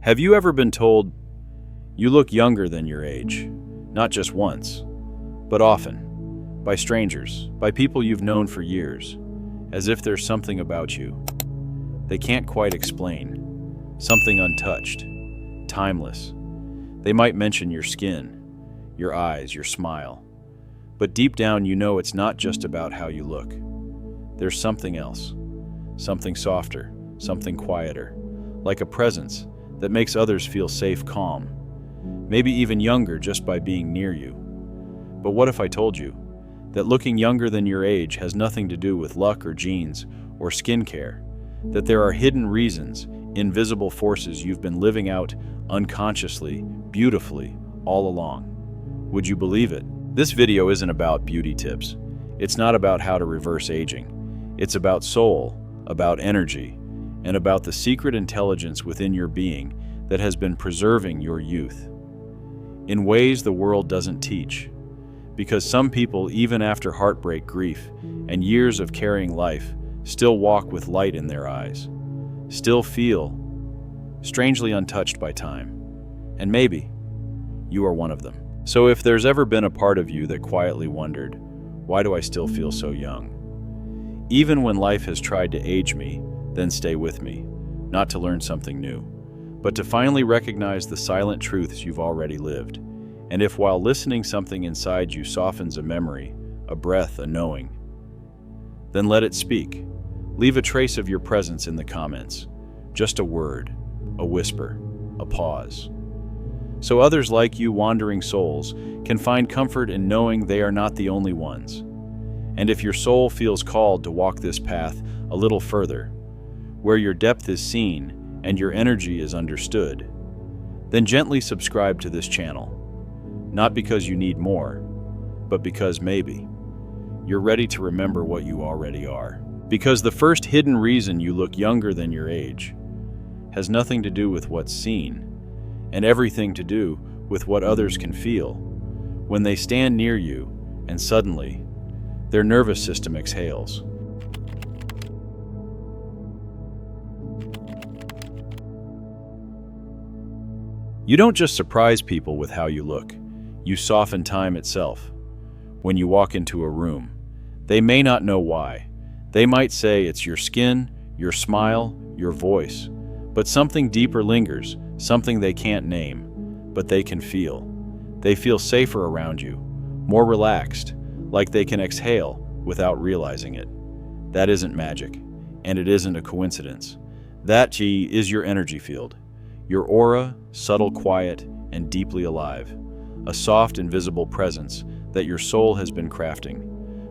Have you ever been told, you look younger than your age? Not just once, but often. By strangers, by people you've known for years, as if there's something about you they can't quite explain, something untouched, timeless. They might mention your skin, your eyes, your smile, but deep down you know it's not just about how you look. There's something else, something softer, something quieter, like a presence that makes others feel safe, calm, maybe even younger just by being near you. But what if I told you that looking younger than your age has nothing to do with luck or genes or skincare, that there are hidden reasons, invisible forces you've been living out unconsciously, beautifully, all along? Would you believe it? This video isn't about beauty tips. It's not about how to reverse aging. It's about soul, about energy, and about the secret intelligence within your being that has been preserving your youth in ways the world doesn't teach. Because some people, even after heartbreak, grief, and years of carrying life, still walk with light in their eyes, still feel strangely untouched by time. And maybe you are one of them. So if there's ever been a part of you that quietly wondered, why do I still feel so young? Even when life has tried to age me, then stay with me, not to learn something new, but to finally recognize the silent truths you've already lived. And if while listening something inside you softens a memory, a breath, a knowing, then let it speak. Leave a trace of your presence in the comments. Just a word, a whisper, a pause. So others like you, wandering souls, can find comfort in knowing they are not the only ones. And if your soul feels called to walk this path a little further, where your depth is seen and your energy is understood, then gently subscribe to this channel. Not because you need more, but because maybe you're ready to remember what you already are. Because the first hidden reason you look younger than your age has nothing to do with what's seen, and everything to do with what others can feel when they stand near you and suddenly their nervous system exhales. You don't just surprise people with how you look. You soften time itself. When you walk into a room, they may not know why. They might say it's your skin, your smile, your voice, but something deeper lingers, something they can't name, but they can feel. They feel safer around you, more relaxed, like they can exhale without realizing it. That isn't magic, and it isn't a coincidence. That is your energy field. Your aura, subtle, quiet, and deeply alive. A soft, invisible presence that your soul has been crafting.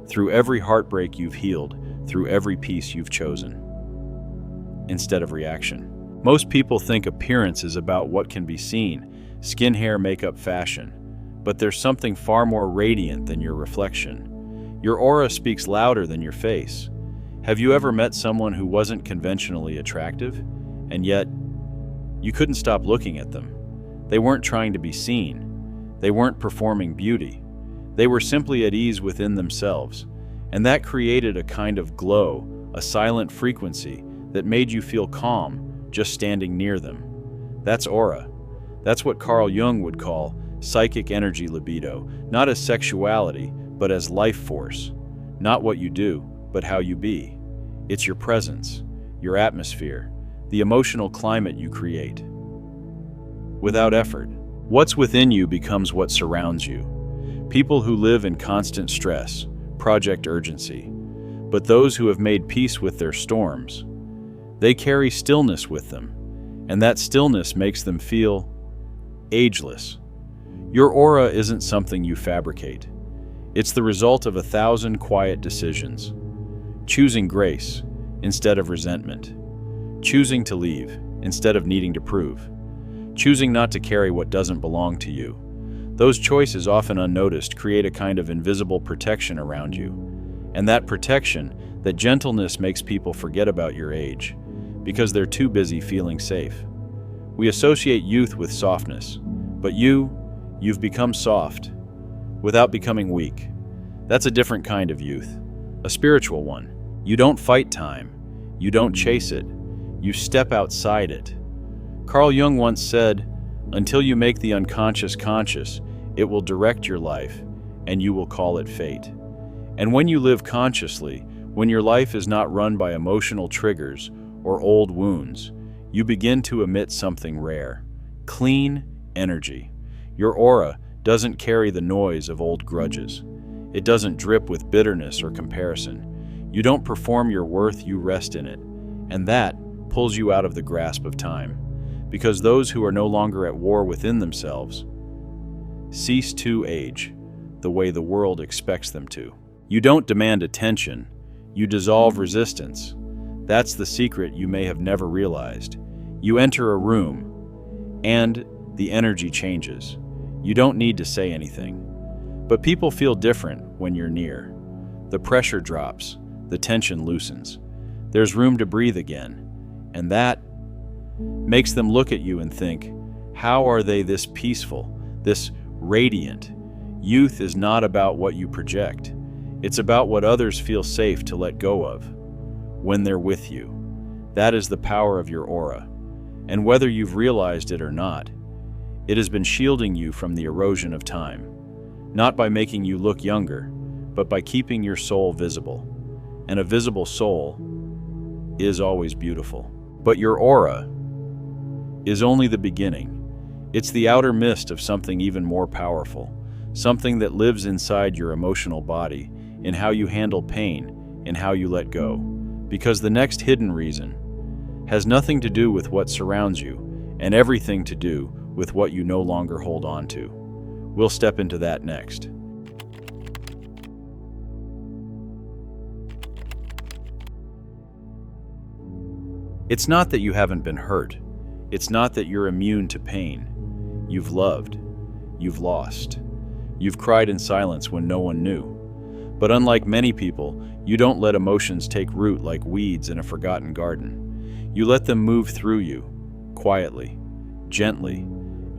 Through every heartbreak you've healed, through every peace you've chosen. Instead of reaction. Most people think appearance is about what can be seen, skin, hair, makeup, fashion. But there's something far more radiant than your reflection. Your aura speaks louder than your face. Have you ever met someone who wasn't conventionally attractive, and yet you couldn't stop looking at them? They weren't trying to be seen. They weren't performing beauty. They were simply at ease within themselves, and that created a kind of glow, a silent frequency that made you feel calm just standing near them. That's aura. That's what Carl Jung would call psychic energy libido, not as sexuality, but as life force. Not what you do, but how you be. It's your presence, your atmosphere, the emotional climate you create. Without effort, what's within you becomes what surrounds you. People who live in constant stress, project urgency, but those who have made peace with their storms, they carry stillness with them, and that stillness makes them feel ageless. Your aura isn't something you fabricate. It's the result of 1,000 quiet decisions. Choosing grace instead of resentment. Choosing to leave instead of needing to prove. Choosing not to carry what doesn't belong to you. Those choices, often unnoticed, create a kind of invisible protection around you. And that protection, that gentleness, makes people forget about your age, because they're too busy feeling safe. We associate youth with softness, but you've become soft, without becoming weak. That's a different kind of youth, a spiritual one. You don't fight time, you don't chase it, you step outside it. Carl Jung once said, "Until you make the unconscious conscious, it will direct your life, and you will call it fate." And when you live consciously, when your life is not run by emotional triggers or old wounds, you begin to emit something rare: clean energy. Your aura doesn't carry the noise of old grudges. It doesn't drip with bitterness or comparison. You don't perform your worth, you rest in it. And that pulls you out of the grasp of time. Because those who are no longer at war within themselves cease to age the way the world expects them to. You don't demand attention, you dissolve resistance. That's the secret you may have never realized. You enter a room, and the energy changes. You don't need to say anything. But people feel different when you're near. The pressure drops, the tension loosens. There's room to breathe again, and that makes them look at you and think, how are they this peaceful, this radiant? Youth is not about what you project. It's about what others feel safe to let go of when they're with you. That is the power of your aura. And whether you've realized it or not, it has been shielding you from the erosion of time. Not by making you look younger, but by keeping your soul visible. And a visible soul is always beautiful. But your aura is only the beginning. It's the outer mist of something even more powerful, something that lives inside your emotional body, in how you handle pain, in how you let go. Because the next hidden reason has nothing to do with what surrounds you, and everything to do with what you no longer hold on to. We'll step into that next. It's not that you haven't been hurt. It's not that you're immune to pain. You've loved. You've lost. You've cried in silence when no one knew. But unlike many people, you don't let emotions take root like weeds in a forgotten garden. You let them move through you, quietly, gently,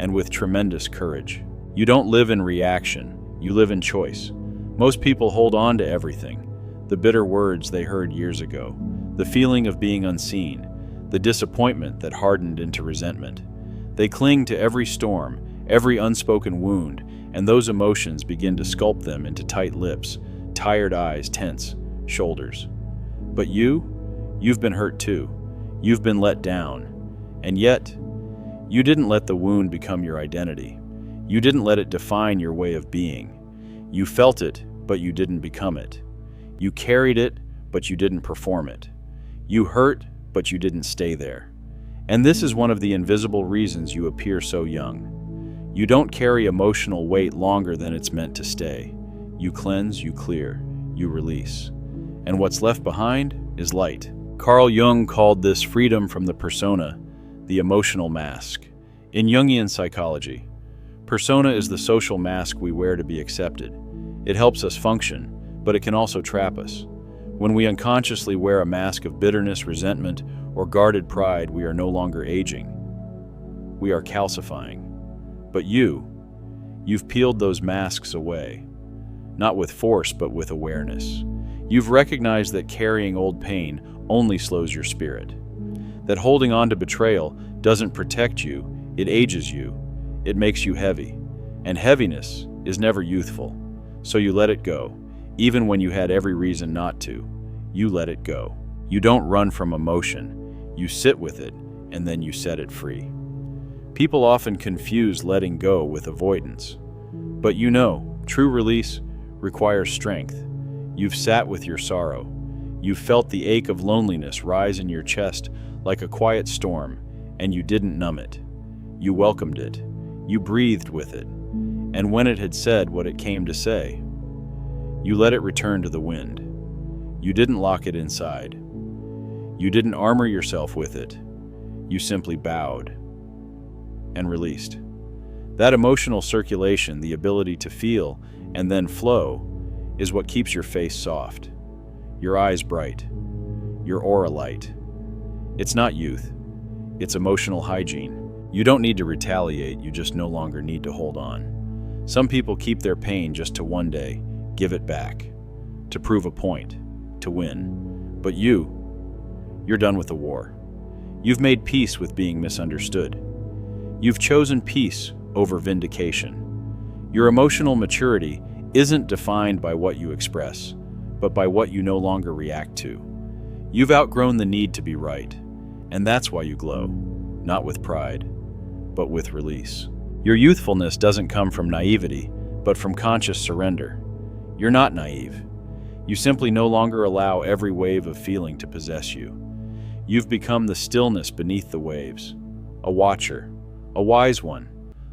and with tremendous courage. You don't live in reaction, you live in choice. Most people hold on to everything: the bitter words they heard years ago, the feeling of being unseen, the disappointment that hardened into resentment. They cling to every storm, every unspoken wound, and those emotions begin to sculpt them into tight lips, tired eyes, tense shoulders. But you've been hurt too. You've been let down. And yet, you didn't let the wound become your identity. You didn't let it define your way of being. You felt it, but you didn't become it. You carried it, but you didn't perform it. You hurt, but you didn't stay there. And this is one of the invisible reasons you appear so young. You don't carry emotional weight longer than it's meant to stay. You cleanse, you clear, you release. And what's left behind is light. Carl Jung called this freedom from the persona, the emotional mask. In Jungian psychology, persona is the social mask we wear to be accepted. It helps us function, but it can also trap us. When we unconsciously wear a mask of bitterness, resentment, or guarded pride, we are no longer aging. We are calcifying. But you've peeled those masks away. Not with force, but with awareness. You've recognized that carrying old pain only slows your spirit. That holding on to betrayal doesn't protect you, it ages you. It makes you heavy. And heaviness is never youthful. So you let it go. Even when you had every reason not to, you let it go. You don't run from emotion. You sit with it, and then you set it free. People often confuse letting go with avoidance. But true release requires strength. You've sat with your sorrow. You've felt the ache of loneliness rise in your chest like a quiet storm, and you didn't numb it. You welcomed it. You breathed with it. And when it had said what it came to say, you let it return to the wind. You didn't lock it inside. You didn't armor yourself with it. You simply bowed and released. That emotional circulation, the ability to feel and then flow, is what keeps your face soft, your eyes bright, your aura light. It's not youth. It's emotional hygiene. You don't need to retaliate, you just no longer need to hold on. Some people keep their pain just to one day give it back, to prove a point, to win. But you're done with the war. You've made peace with being misunderstood. You've chosen peace over vindication. Your emotional maturity isn't defined by what you express, but by what you no longer react to. You've outgrown the need to be right, and that's why you glow, not with pride, but with release. Your youthfulness doesn't come from naivety, but from conscious surrender. You're not naive. You simply no longer allow every wave of feeling to possess you. You've become the stillness beneath the waves, a watcher, a wise one,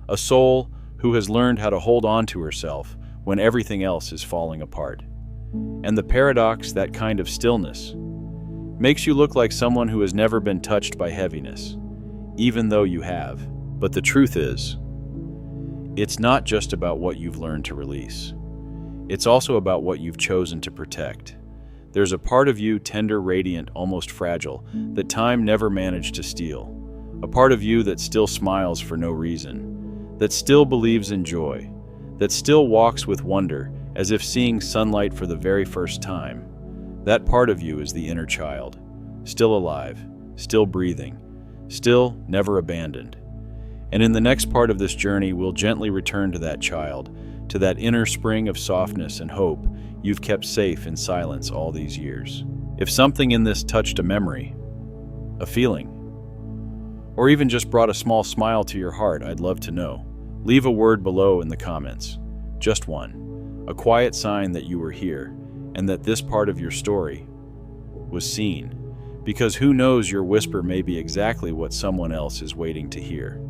a soul who has learned how to hold on to herself when everything else is falling apart. And the paradox, that kind of stillness, makes you look like someone who has never been touched by heaviness, even though you have. But the truth is, it's not just about what you've learned to release. It's also about what you've chosen to protect. There's a part of you, tender, radiant, almost fragile, that time never managed to steal. A part of you that still smiles for no reason, that still believes in joy, that still walks with wonder as if seeing sunlight for the very first time. That part of you is the inner child, still alive, still breathing, still never abandoned. And in the next part of this journey, we'll gently return to that child, to that inner spring of softness and hope you've kept safe in silence all these years. If something in this touched a memory, a feeling, or even just brought a small smile to your heart, I'd love to know. Leave a word below in the comments, just one, a quiet sign that you were here and that this part of your story was seen, because who knows, your whisper may be exactly what someone else is waiting to hear.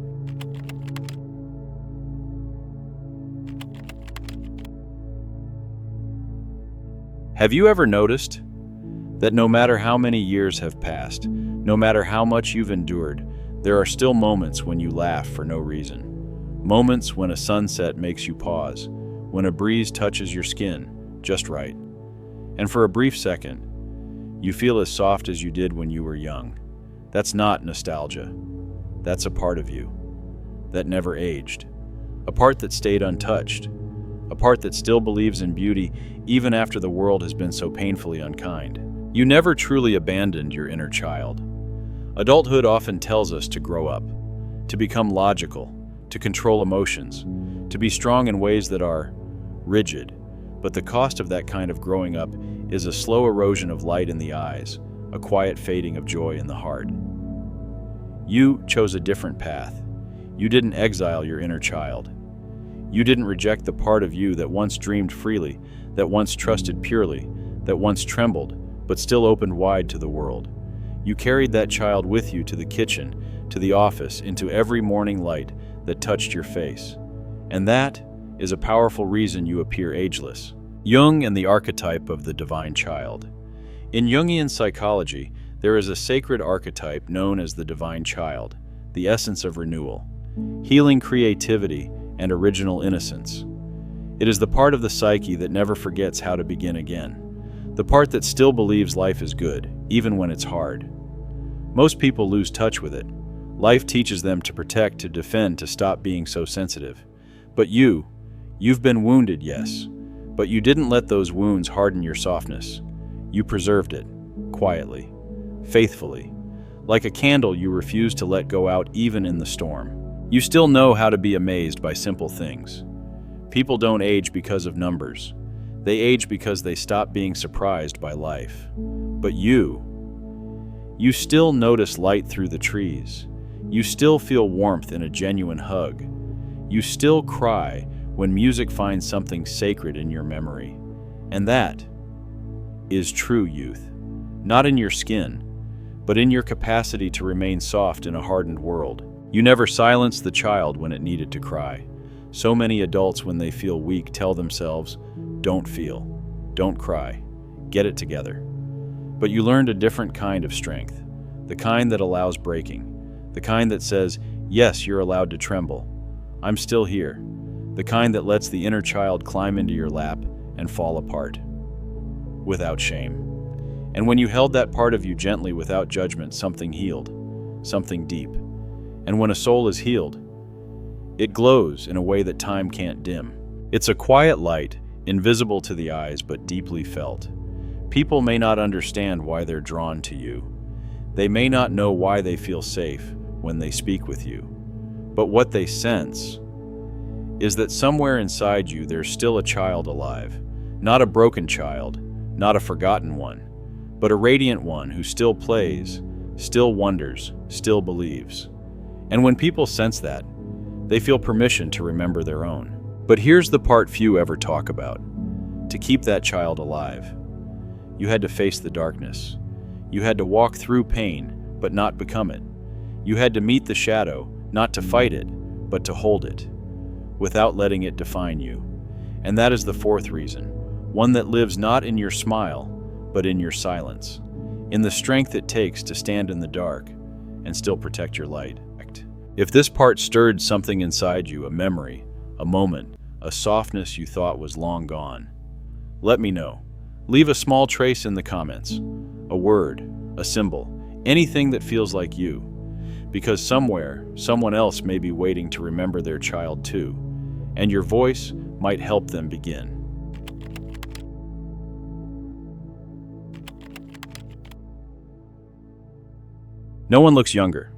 Have you ever noticed that no matter how many years have passed, no matter how much you've endured, there are still moments when you laugh for no reason? Moments when a sunset makes you pause, when a breeze touches your skin just right. And for a brief second, you feel as soft as you did when you were young. That's not nostalgia. That's a part of you that never aged, a part that stayed untouched, a part that still believes in beauty even after the world has been so painfully unkind. You never truly abandoned your inner child. Adulthood often tells us to grow up, to become logical, to control emotions, to be strong in ways that are rigid. But the cost of that kind of growing up is a slow erosion of light in the eyes, a quiet fading of joy in the heart. You chose a different path. You didn't exile your inner child. You didn't reject the part of you that once dreamed freely, that once trusted purely, that once trembled, but still opened wide to the world. You carried that child with you to the kitchen, to the office, into every morning light that touched your face. And that is a powerful reason you appear ageless. Jung and the archetype of the divine child. In Jungian psychology, there is a sacred archetype known as the divine child, the essence of renewal, healing, creativity, and original innocence. It is the part of the psyche that never forgets how to begin again, the part that still believes life is good, even when it's hard. Most people lose touch with it. Life teaches them to protect, to defend, to stop being so sensitive. But you've been wounded, yes, but you didn't let those wounds harden your softness. You preserved it, quietly, faithfully. Like a candle, you refused to let go out even in the storm. You still know how to be amazed by simple things. People don't age because of numbers. They age because they stop being surprised by life. But you still notice light through the trees. You still feel warmth in a genuine hug. You still cry when music finds something sacred in your memory. And that is true youth. Not in your skin, but in your capacity to remain soft in a hardened world. You never silenced the child when it needed to cry. So many adults, when they feel weak, tell themselves, don't feel, don't cry, get it together. But you learned a different kind of strength, the kind that allows breaking, the kind that says, yes, you're allowed to tremble. I'm still here. The kind that lets the inner child climb into your lap and fall apart, without shame. And when you held that part of you gently without judgment, something healed, something deep. And when a soul is healed, it glows in a way that time can't dim. It's a quiet light, invisible to the eyes but deeply felt. People may not understand why they're drawn to you. They may not know why they feel safe when they speak with you, but what they sense is that somewhere inside you there's still a child alive, not a broken child, not a forgotten one, but a radiant one who still plays, still wonders, still believes. And when people sense that, they feel permission to remember their own. But here's the part few ever talk about. To keep that child alive, you had to face the darkness. You had to walk through pain, but not become it. You had to meet the shadow, not to fight it, but to hold it, without letting it define you. And that is the fourth reason, one that lives not in your smile, but in your silence, in the strength it takes to stand in the dark and still protect your light. If this part stirred something inside you, a memory, a moment, a softness you thought was long gone, let me know. Leave a small trace in the comments, a word, a symbol, anything that feels like you, because somewhere, someone else may be waiting to remember their child too, and your voice might help them begin. No one looks younger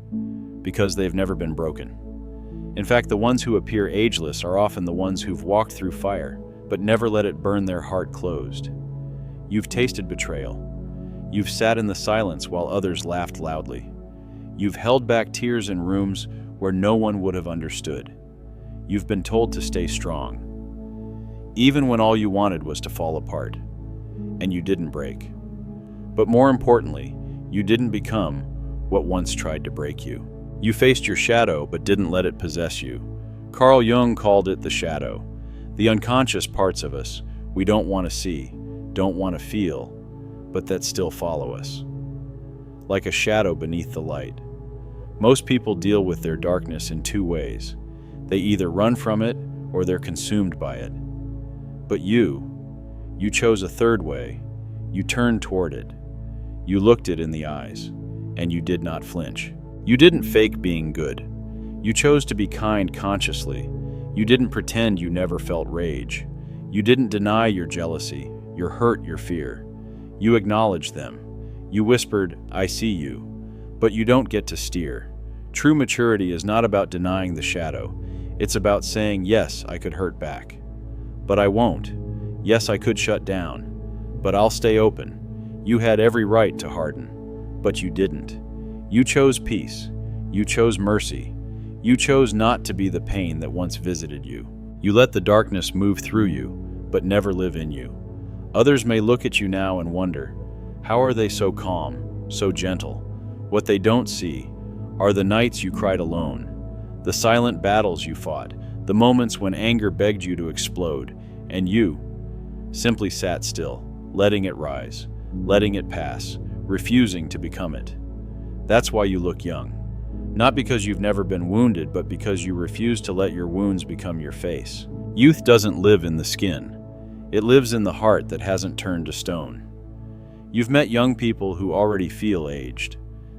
because they've never been broken. In fact, the ones who appear ageless are often the ones who've walked through fire, but never let it burn their heart closed. You've tasted betrayal. You've sat in the silence while others laughed loudly. You've held back tears in rooms where no one would have understood. You've been told to stay strong, even when all you wanted was to fall apart. And you didn't break. But more importantly, you didn't become what once tried to break you. You faced your shadow, but didn't let it possess you. Carl Jung called it the shadow, the unconscious parts of us we don't want to see, don't want to feel, but that still follow us. Like a shadow beneath the light. Most people deal with their darkness in two ways. They either run from it or they're consumed by it. But you chose a third way. You turned toward it. You looked it in the eyes, and you did not flinch. You didn't fake being good. You chose to be kind consciously. You didn't pretend you never felt rage. You didn't deny your jealousy, your hurt, your fear. You acknowledged them. You whispered, "I see you," but you don't get to steer. True maturity is not about denying the shadow. It's about saying, yes, I could hurt back, but I won't. Yes, I could shut down, but I'll stay open. You had every right to harden, but you didn't. You chose peace. You chose mercy. You chose not to be the pain that once visited you. You let the darkness move through you, but never live in you. Others may look at you now and wonder, how are they so calm, so gentle? What they don't see are the nights you cried alone, the silent battles you fought, the moments when anger begged you to explode, and you simply sat still, letting it rise, letting it pass, refusing to become it. That's why you look young. Not because you've never been wounded, but because you refuse to let your wounds become your face. Youth doesn't live in the skin. It lives in the heart that hasn't turned to stone. You've met young people who already feel aged.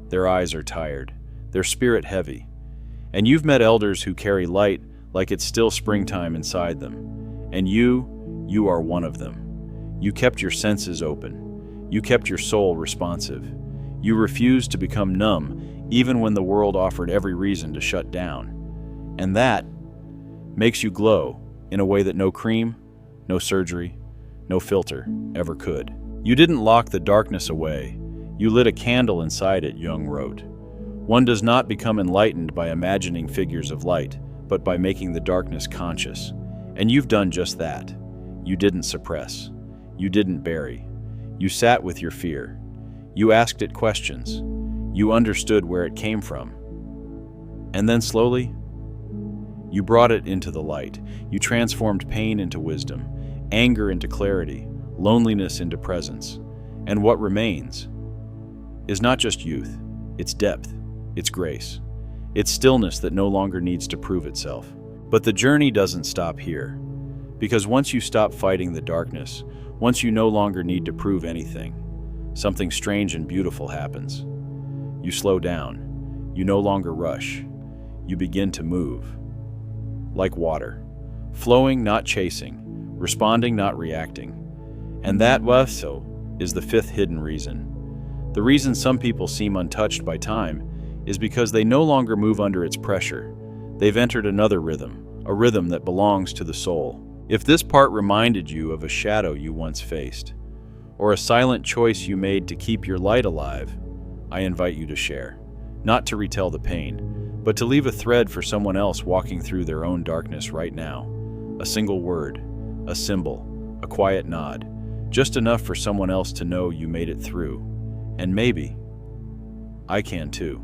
Their eyes are tired, their spirit heavy. And you've met elders who carry light like it's still springtime inside them. And you are one of them. You kept your senses open. You kept your soul responsive. You refused to become numb even when the world offered every reason to shut down. And that makes you glow in a way that no cream, no surgery, no filter ever could. You didn't lock the darkness away. You lit a candle inside it, Jung wrote. One does not become enlightened by imagining figures of light, but by making the darkness conscious. And you've done just that. You didn't suppress. You didn't bury. You sat with your fear. You asked it questions. You understood where it came from. And then slowly, you brought it into the light. You transformed pain into wisdom, anger into clarity, loneliness into presence. And what remains is not just youth, it's depth, it's grace, it's stillness that no longer needs to prove itself. But the journey doesn't stop here, because once you stop fighting the darkness, once you no longer need to prove anything, something strange and beautiful happens. You slow down. You no longer rush. You begin to move. Like water, flowing, not chasing, responding, not reacting. And that, so, is the fifth hidden reason. The reason some people seem untouched by time is because they no longer move under its pressure. They've entered another rhythm, a rhythm that belongs to the soul. If this part reminded you of a shadow you once faced, or a silent choice you made to keep your light alive, I invite you to share. Not to retell the pain, but to leave a thread for someone else walking through their own darkness right now. A single word, a symbol, a quiet nod, just enough for someone else to know you made it through. And maybe I can too.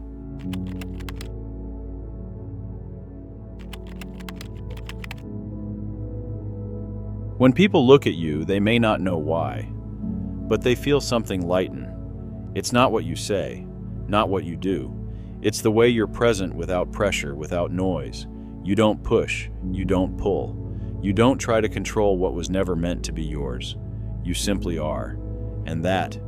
When people look at you, they may not know why, but they feel something lighten. It's not what you say, not what you do. It's the way you're present without pressure, without noise. You don't push, you don't pull. You don't try to control what was never meant to be yours. You simply are, and that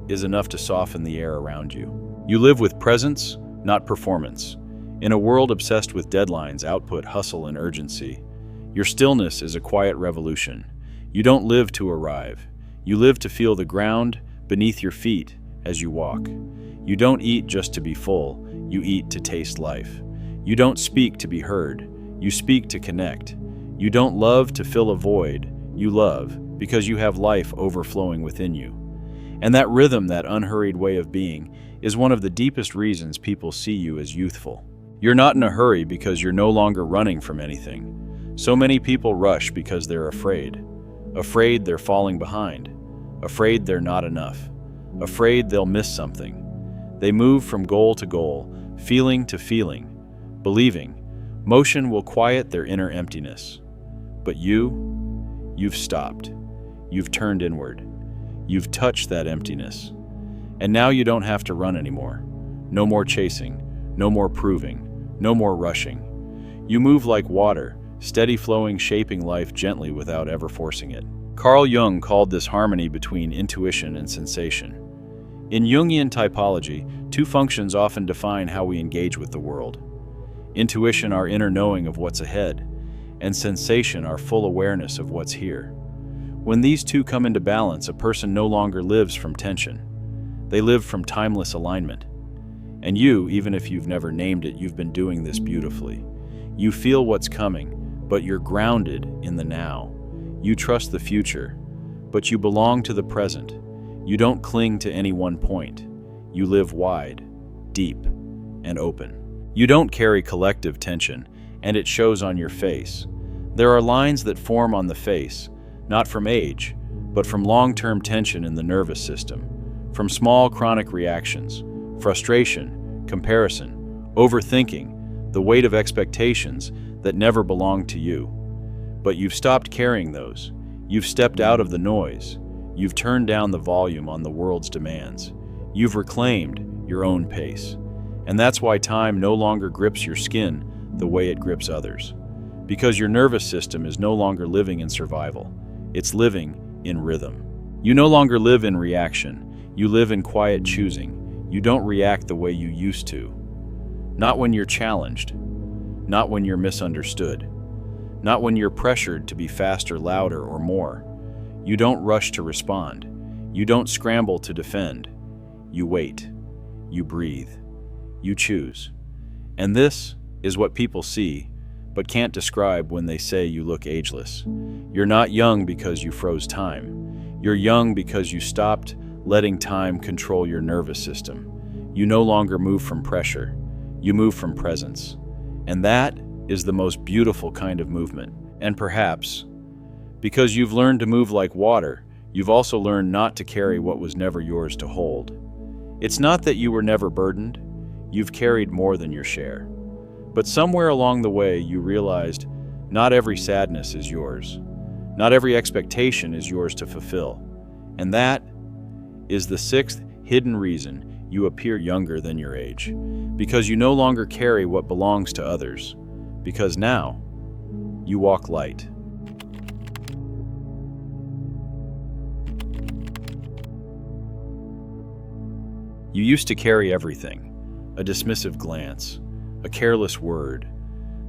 is enough to soften the air around you. You live with presence, not performance. In a world obsessed with deadlines, output, hustle, and urgency, your stillness is a quiet revolution. You don't live to arrive. You live to feel the ground beneath your feet as you walk. You don't eat just to be full. You eat to taste life. You don't speak to be heard. You speak to connect. You don't love to fill a void. You love because you have life overflowing within you. And that rhythm, that unhurried way of being, is one of the deepest reasons people see you as youthful. You're not in a hurry because you're no longer running from anything. So many people rush because they're afraid. Afraid they're falling behind. Afraid they're not enough. Afraid they'll miss something. They move from goal to goal, feeling to feeling, believing motion will quiet their inner emptiness. But you've stopped. You've turned inward. You've touched that emptiness. And now you don't have to run anymore. No more chasing, no more proving, no more rushing. You move like water, steady flowing, shaping life gently without ever forcing it. Carl Jung called this harmony between intuition and sensation. In Jungian typology, two functions often define how we engage with the world. Intuition, our inner knowing of what's ahead, and sensation, our full awareness of what's here. When these two come into balance, a person no longer lives from tension. They live from timeless alignment. And you, even if you've never named it, you've been doing this beautifully. You feel what's coming, but you're grounded in the now. You trust the future, but you belong to the present. You don't cling to any one point. You live wide, deep, and open. You don't carry collective tension, and it shows on your face. There are lines that form on the face, not from age, but from long-term tension in the nervous system, from small chronic reactions, frustration, comparison, overthinking, the weight of expectations that never belonged to you. But you've stopped carrying those. You've stepped out of the noise. You've turned down the volume on the world's demands. You've reclaimed your own pace. And that's why time no longer grips your skin the way it grips others. Because your nervous system is no longer living in survival. It's living in rhythm. You no longer live in reaction. You live in quiet choosing. You don't react the way you used to. Not when you're challenged. Not when you're misunderstood. Not when you're pressured to be faster, louder, or more. You don't rush to respond. You don't scramble to defend. You wait. You breathe. You choose. And this is what people see, but can't describe when they say you look ageless. You're not young because you froze time. You're young because you stopped letting time control your nervous system. You no longer move from pressure. You move from presence. And that is the most beautiful kind of movement. And perhaps, because you've learned to move like water, you've also learned not to carry what was never yours to hold. It's not that you were never burdened. You've carried more than your share. But somewhere along the way, you realized not every sadness is yours. Not every expectation is yours to fulfill. And that is the sixth hidden reason you appear younger than your age. Because you no longer carry what belongs to others. Because now, you walk light. You used to carry everything. A dismissive glance, a careless word,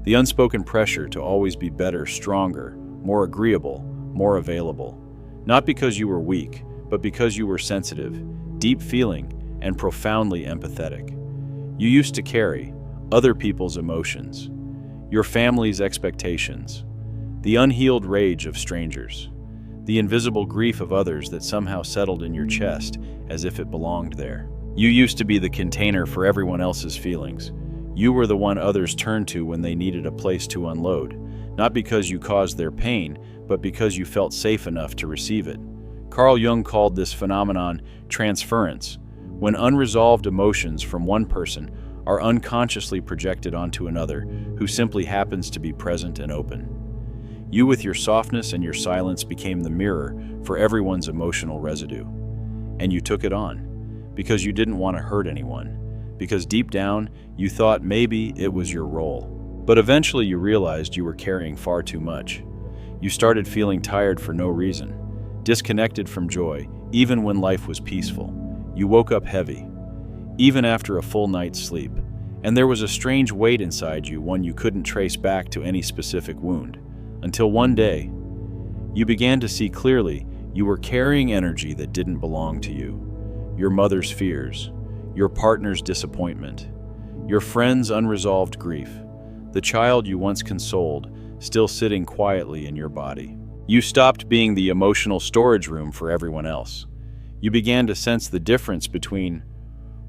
the unspoken pressure to always be better, stronger, more agreeable, more available. Not because you were weak, but because you were sensitive, deep feeling, and profoundly empathetic. You used to carry other people's emotions, your family's expectations, the unhealed rage of strangers, the invisible grief of others that somehow settled in your chest as if it belonged there. You used to be the container for everyone else's feelings. You were the one others turned to when they needed a place to unload, not because you caused their pain, but because you felt safe enough to receive it. Carl Jung called this phenomenon transference, when unresolved emotions from one person are unconsciously projected onto another who simply happens to be present and open. You with your softness and your silence became the mirror for everyone's emotional residue. And you took it on, because you didn't want to hurt anyone, because deep down you thought maybe it was your role. But eventually you realized you were carrying far too much. You started feeling tired for no reason, disconnected from joy, even when life was peaceful. You woke up heavy, even after a full night's sleep, and there was a strange weight inside you, one you couldn't trace back to any specific wound. Until one day, you began to see clearly you were carrying energy that didn't belong to you. Your mother's fears, your partner's disappointment, your friend's unresolved grief, the child you once consoled still sitting quietly in your body. You stopped being the emotional storage room for everyone else. You began to sense the difference between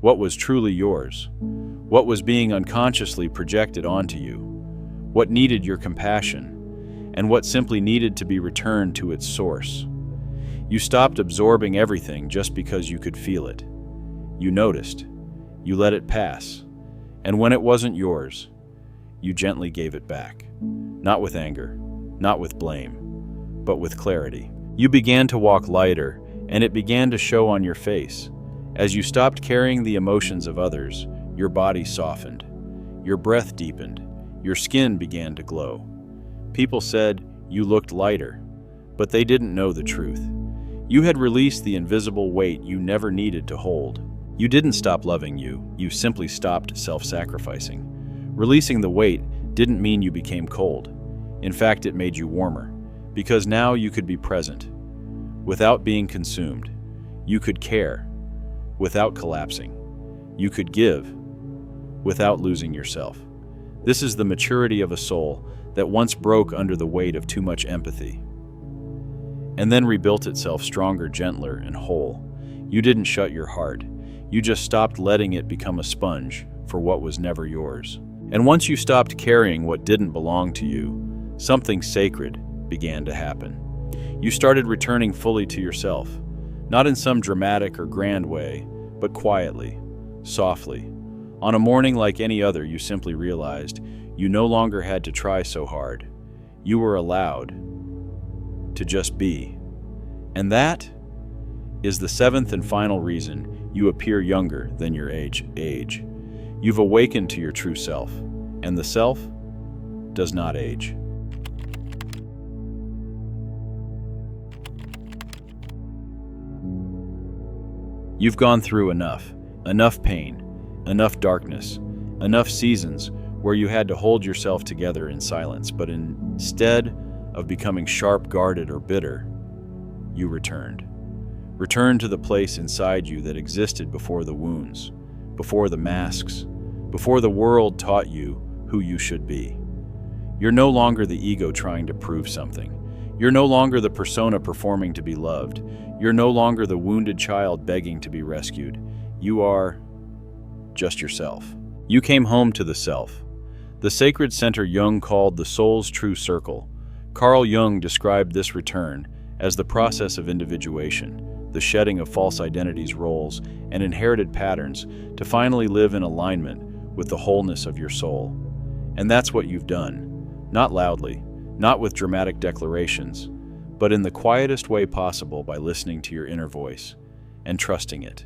what was truly yours, what was being unconsciously projected onto you, what needed your compassion, and what simply needed to be returned to its source. You stopped absorbing everything just because you could feel it. You noticed, you let it pass, and when it wasn't yours, you gently gave it back. Not with anger, not with blame, but with clarity. You began to walk lighter, and it began to show on your face. As you stopped carrying the emotions of others, your body softened, your breath deepened, your skin began to glow. People said you looked lighter, but they didn't know the truth. You had released the invisible weight you never needed to hold. You didn't stop loving you simply stopped self-sacrificing. Releasing the weight didn't mean you became cold. In fact, it made you warmer, because now you could be present, without being consumed. You could care, without collapsing. You could give, without losing yourself. This is the maturity of a soul that once broke under the weight of too much empathy, and then rebuilt itself stronger, gentler, and whole. You didn't shut your heart. You just stopped letting it become a sponge for what was never yours. And once you stopped carrying what didn't belong to you, something sacred began to happen. You started returning fully to yourself, not in some dramatic or grand way, but quietly, softly. On a morning like any other, you simply realized you no longer had to try so hard. You were allowed to just be. And that is the seventh and final reason you appear younger than your age. You've awakened to your true self, and the self does not age. You've gone through enough pain, enough darkness, enough seasons where you had to hold yourself together in silence, but instead of becoming sharp-guarded or bitter, you returned. Returned to the place inside you that existed before the wounds, before the masks, before the world taught you who you should be. You're no longer the ego trying to prove something. You're no longer the persona performing to be loved. You're no longer the wounded child begging to be rescued. You are just yourself. You came home to the self, the sacred center Jung called the soul's true circle. Carl Jung described this return as the process of individuation, the shedding of false identities, roles, and inherited patterns to finally live in alignment with the wholeness of your soul. And that's what you've done, not loudly, not with dramatic declarations, but in the quietest way possible by listening to your inner voice and trusting it.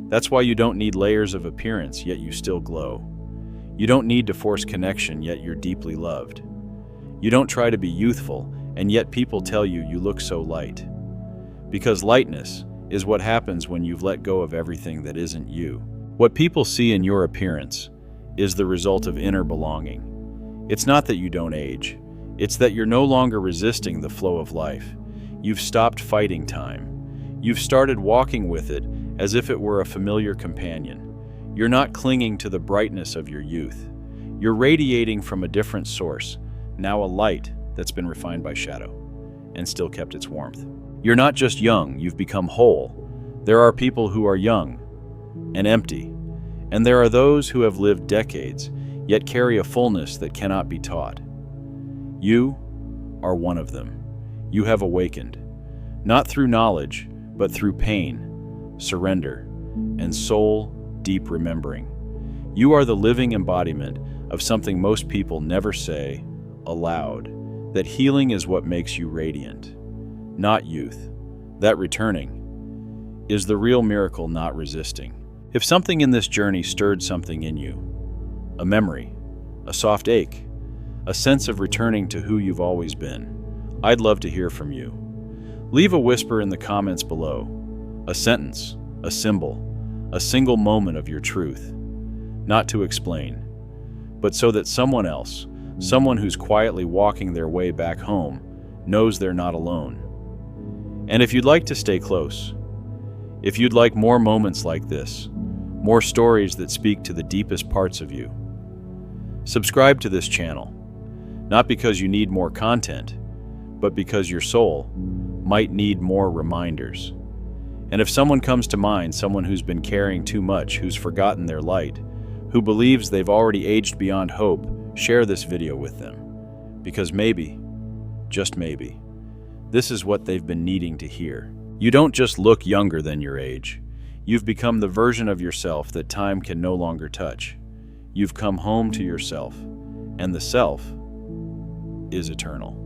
That's why you don't need layers of appearance, yet you still glow. You don't need to force connection, yet you're deeply loved. You don't try to be youthful, and yet people tell you you look so light. Because lightness is what happens when you've let go of everything that isn't you. What people see in your appearance is the result of inner belonging. It's not that you don't age. It's that you're no longer resisting the flow of life. You've stopped fighting time. You've started walking with it as if it were a familiar companion. You're not clinging to the brightness of your youth. You're radiating from a different source, now a light that's been refined by shadow and still kept its warmth. You're not just young, you've become whole. There are people who are young and empty, and there are those who have lived decades, yet carry a fullness that cannot be taught. You are one of them. You have awakened, not through knowledge, but through pain, surrender, and soul-deep remembering. You are the living embodiment of something most people never say aloud, that healing is what makes you radiant, not youth. That returning is the real miracle, not resisting. If something in this journey stirred something in you, a memory, a soft ache, a sense of returning to who you've always been, I'd love to hear from you. Leave a whisper in the comments below, a sentence, a symbol, a single moment of your truth, not to explain, but so that someone else, someone who's quietly walking their way back home, knows they're not alone. And if you'd like to stay close, if you'd like more moments like this, more stories that speak to the deepest parts of you, subscribe to this channel, not because you need more content, but because your soul might need more reminders. And if someone comes to mind, someone who's been carrying too much, who's forgotten their light, who believes they've already aged beyond hope, share this video with them. Because maybe, just maybe, this is what they've been needing to hear. You don't just look younger than your age. You've become the version of yourself that time can no longer touch. You've come home to yourself, and the self is eternal.